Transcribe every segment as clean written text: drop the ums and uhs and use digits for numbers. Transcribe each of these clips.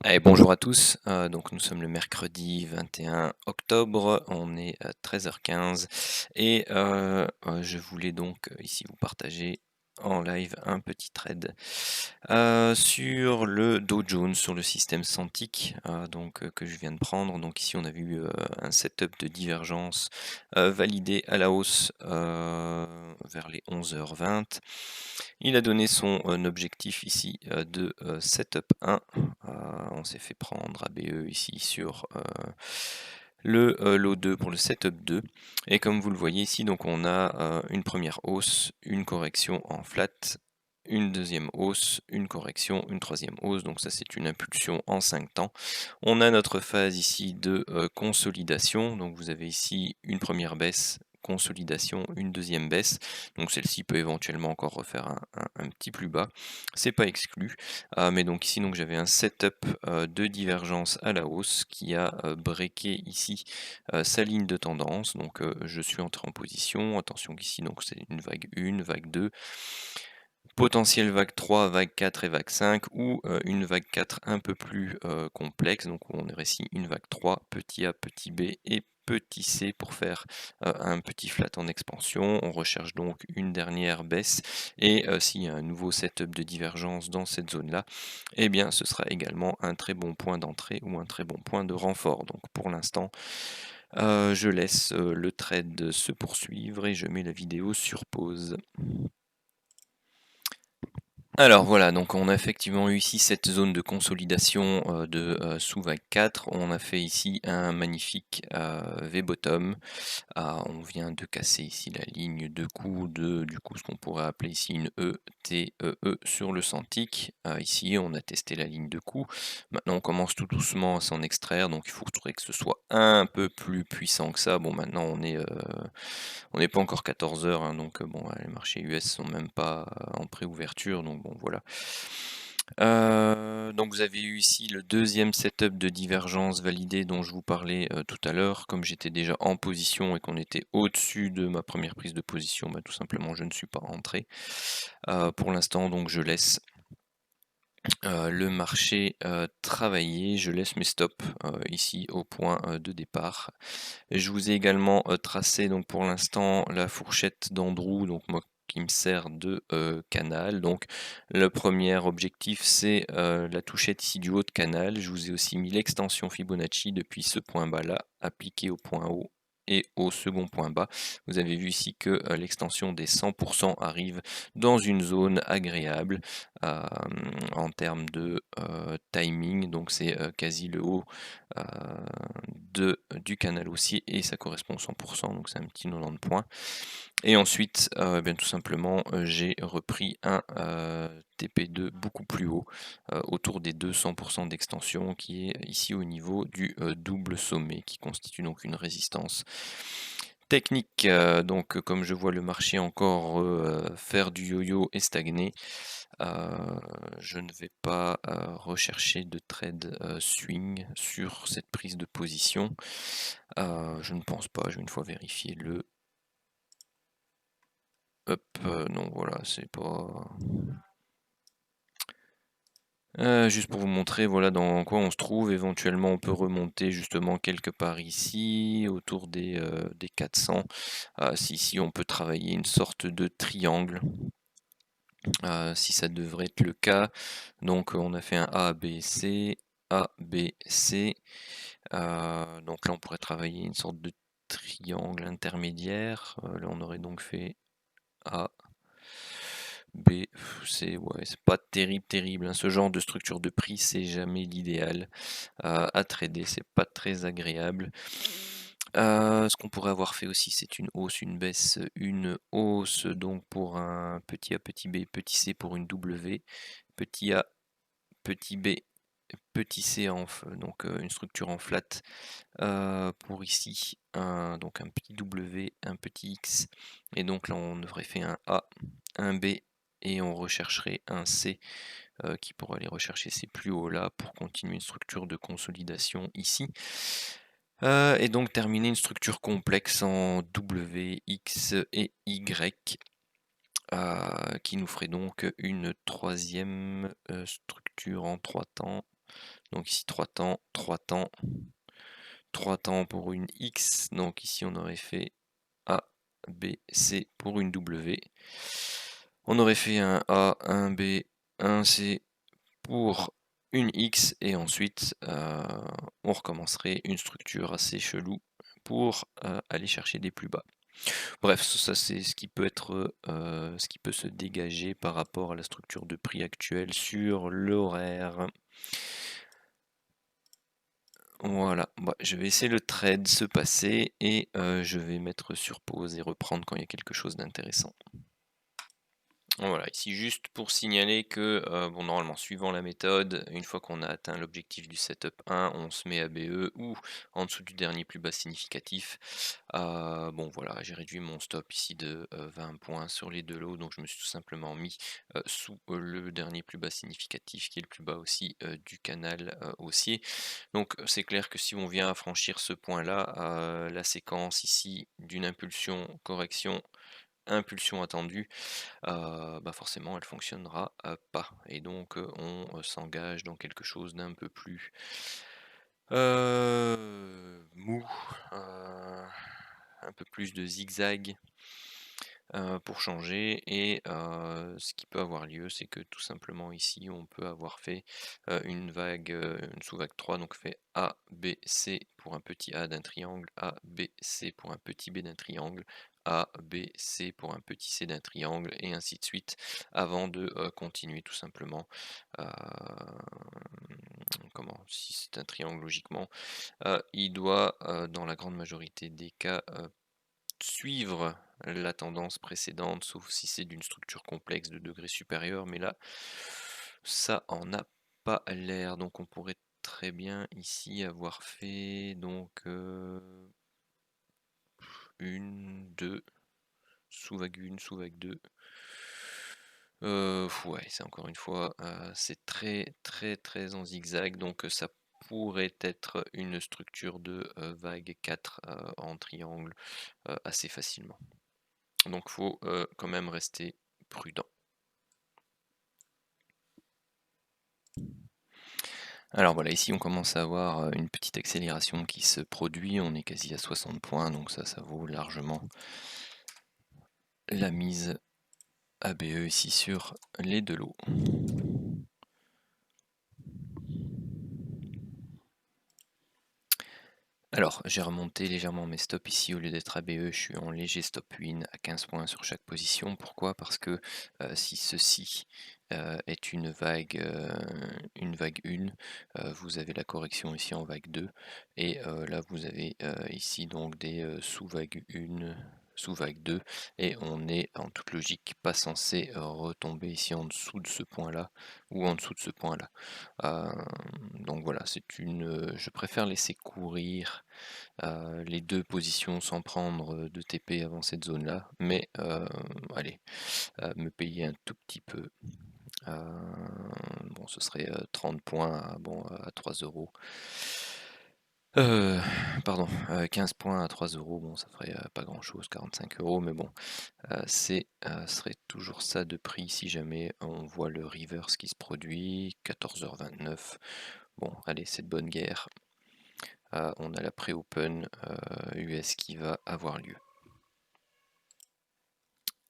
Allez, bonjour à tous, donc nous sommes le mercredi 21 octobre, on est à 13h15 et je voulais donc ici vous partager en live un petit thread sur le Dow Jones, sur le système Santic, que je viens de prendre. Donc ici on a vu un setup de divergence validé à la hausse vers les 11h20. Il a donné son objectif ici de setup 1. On s'est fait prendre ABE ici sur le lot 2 pour le setup 2. Et comme vous le voyez ici, donc on a une première hausse, une correction en flat, une deuxième hausse, une correction, une troisième hausse. Donc ça, c'est une impulsion en 5 temps. On a notre phase ici de consolidation. Donc vous avez ici une première baisse, consolidation, une deuxième baisse. Donc celle-ci peut éventuellement encore refaire un petit plus bas. C'est pas exclu. Mais donc ici, donc j'avais un setup de divergence à la hausse qui a breaké ici sa ligne de tendance. Donc je suis entré en position. Attention qu'ici, donc c'est une vague 1, vague 2. Potentiel vague 3, vague 4 et vague 5, ou une vague 4 un peu plus complexe, donc on aurait ici une vague 3, petit a, petit b et petit c pour faire un petit flat en expansion. On recherche donc une dernière baisse, et s'il y a un nouveau setup de divergence dans cette zone-là, eh bien ce sera également un très bon point d'entrée ou un très bon point de renfort. Donc pour l'instant, je laisse le trade se poursuivre et je mets la vidéo sur pause. Alors voilà, donc on a effectivement eu ici cette zone de consolidation sous vague 4. On a fait ici un magnifique V-bottom. On vient de casser ici la ligne de coup de du coup ce qu'on pourrait appeler ici une E-T-E-E sur le Santic. Ici on a testé la ligne de coup. Maintenant on commence tout doucement à s'en extraire, donc il faut que ce soit un peu plus puissant que ça. Bon, maintenant on n'est pas encore 14 heures, hein, donc bon, les marchés US sont même pas en préouverture, donc bon, voilà. Donc vous avez eu ici le deuxième setup de divergence validé dont je vous parlais tout à l'heure. Comme j'étais déjà en position et qu'on était au-dessus de ma première prise de position, tout simplement je ne suis pas rentré. Pour l'instant, donc je laisse le marché travailler, je laisse mes stops ici au point de départ. Je vous ai également tracé donc pour l'instant la fourchette d'Andrew, donc moi qui me sert de canal. Donc le premier objectif, c'est la touchette ici du haut de canal. Je vous ai aussi mis l'extension Fibonacci depuis ce point bas là appliqué au point haut et au second point bas. Vous avez vu ici que l'extension des 100% arrive dans une zone agréable en termes de timing. Donc c'est quasi le haut du canal haussier et ça correspond au 100%, donc c'est un petit 90 points. Et ensuite, bien tout simplement, j'ai repris un TP2 beaucoup plus haut, autour des 200% d'extension, qui est ici au niveau du double sommet, qui constitue donc une résistance technique. Donc comme je vois le marché encore faire du yo-yo et stagner, je ne vais pas rechercher de trade swing sur cette prise de position. Je ne pense pas, je vais une fois vérifier le... Hop, non, voilà, c'est pas... Juste pour vous montrer, voilà dans quoi on se trouve. Éventuellement, on peut remonter justement quelque part ici, autour des 400. Si on peut travailler une sorte de triangle, si ça devrait être le cas. Donc on a fait un A, B, C, A, B, C. Donc là, on pourrait travailler une sorte de triangle intermédiaire. Là, on aurait donc fait A, B, C. Ouais, c'est pas terrible, hein. Ce genre de structure de prix, c'est jamais l'idéal à trader. C'est pas très agréable. Ce qu'on pourrait avoir fait aussi, c'est une hausse, une baisse, une hausse donc pour un petit A, petit B, petit C pour une W, petit A, petit B, petit C donc une structure en flat pour ici donc un petit W, un petit X, et donc là on aurait fait un A, un B, et on rechercherait un C qui pourrait aller rechercher ces plus hauts là pour continuer une structure de consolidation ici. Et donc terminer une structure complexe en W, X et Y qui nous ferait donc une troisième structure en 3 temps. Donc ici 3 temps, 3 temps, 3 temps pour une X. Donc ici on aurait fait A, B, C pour une W. On aurait fait un A, un B, un C pour une X et ensuite on recommencerait une structure assez chelou pour aller chercher des plus bas. Bref, ça c'est ce qui peut être, ce qui peut se dégager par rapport à la structure de prix actuelle sur l'horaire. Voilà, je vais laisser le trade se passer et je vais mettre sur pause et reprendre quand il y a quelque chose d'intéressant. Voilà, ici juste pour signaler que, bon normalement suivant la méthode, une fois qu'on a atteint l'objectif du setup 1, on se met à BE ou en dessous du dernier plus bas significatif. Bon voilà, j'ai réduit mon stop ici de 20 points sur les 2 lots, donc je me suis tout simplement mis sous le dernier plus bas significatif qui est le plus bas aussi du canal haussier. Donc c'est clair que si on vient à franchir ce point-là, la séquence ici d'une impulsion, correction, impulsion attendue, forcément elle fonctionnera pas et donc on s'engage dans quelque chose d'un peu plus mou, un peu plus de zigzag pour changer et ce qui peut avoir lieu, c'est que tout simplement ici on peut avoir fait une vague, une sous-vague 3, donc fait A, B, C pour un petit A d'un triangle, A, B, C pour un petit B d'un triangle, A, B, C pour un petit C d'un triangle et ainsi de suite avant de continuer tout simplement. Comment? Si c'est un triangle logiquement, il doit dans la grande majorité des cas suivre la tendance précédente, sauf si c'est d'une structure complexe de degré supérieur, mais là, ça en a pas l'air. Donc on pourrait très bien ici avoir fait donc une, deux, sous-vague 1, sous-vague 2. Ouais, c'est encore une fois, c'est très très très en zigzag, donc ça pourrait être une structure de vague 4 en triangle assez facilement. Donc faut quand même rester prudent. Alors voilà, ici on commence à avoir une petite accélération qui se produit, on est quasi à 60 points, donc ça vaut largement la mise ABE ici sur les 2 lots. Alors, j'ai remonté légèrement mes stops ici, au lieu d'être ABE, je suis en léger stop win à 15 points sur chaque position. Pourquoi? Parce que si ceci est une vague 1, vous avez la correction ici en vague 2, et là vous avez ici donc des sous-vague 1, sous-vague 2, et on est en toute logique pas censé retomber ici en dessous de ce point-là, ou en dessous de ce point-là. Donc voilà, c'est une, je préfère laisser courir les 2 positions sans prendre de TP avant cette zone-là, mais allez, me payer un tout petit peu. Bon, ce serait 30 points à 3 euros. Pardon, 15 points à 3 euros, bon, ça ferait pas grand-chose, 45 euros, mais bon, ce serait toujours ça de prix si jamais on voit le reverse qui se produit, 14h29. Bon, allez, c'est de bonne guerre. On a la pré-open US qui va avoir lieu.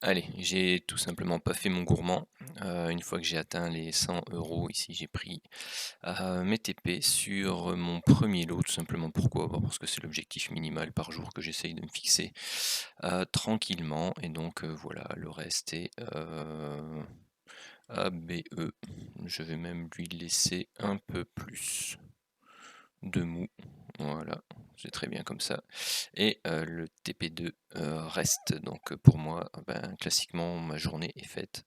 Allez, j'ai tout simplement pas fait mon gourmand. Une fois que j'ai atteint les 100 euros, ici j'ai pris mes TP sur mon premier lot, tout simplement. Pourquoi? Parce que c'est l'objectif minimal par jour que j'essaye de me fixer tranquillement. Et donc voilà, le reste est ABE. Je vais même lui laisser un peu plus de mou. Voilà, c'est très bien comme ça. Et le TP2 reste. Donc pour moi, classiquement, ma journée est faite.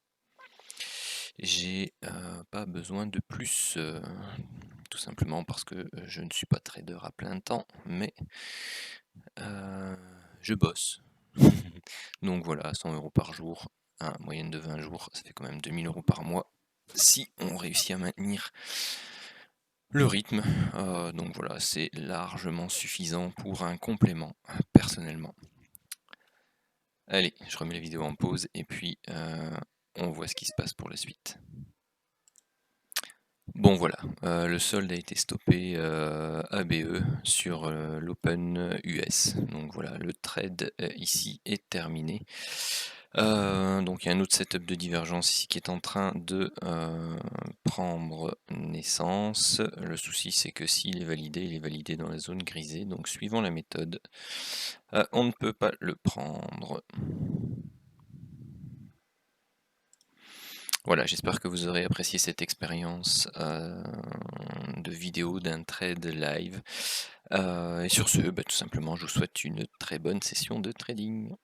J'ai pas besoin de plus, tout simplement parce que je ne suis pas trader à plein temps, mais je bosse. Donc voilà, 100 euros par jour, moyenne de 20 jours, ça fait quand même 2000 euros par mois. Si on réussit à maintenir le rythme, donc voilà, c'est largement suffisant pour un complément, personnellement. Allez, je remets la vidéo en pause et puis on voit ce qui se passe pour la suite. Bon voilà, le solde a été stoppé, ABE sur, l'Open US. Donc voilà, le trade, ici est terminé. Donc il y a un autre setup de divergence ici qui est en train de, prendre naissance. Le souci, c'est que s'il est validé, il est validé dans la zone grisée, donc suivant la méthode, on ne peut pas le prendre. Voilà, j'espère que vous aurez apprécié cette expérience de vidéo d'un trade live. Et sur ce, bah, tout simplement, je vous souhaite une très bonne session de trading.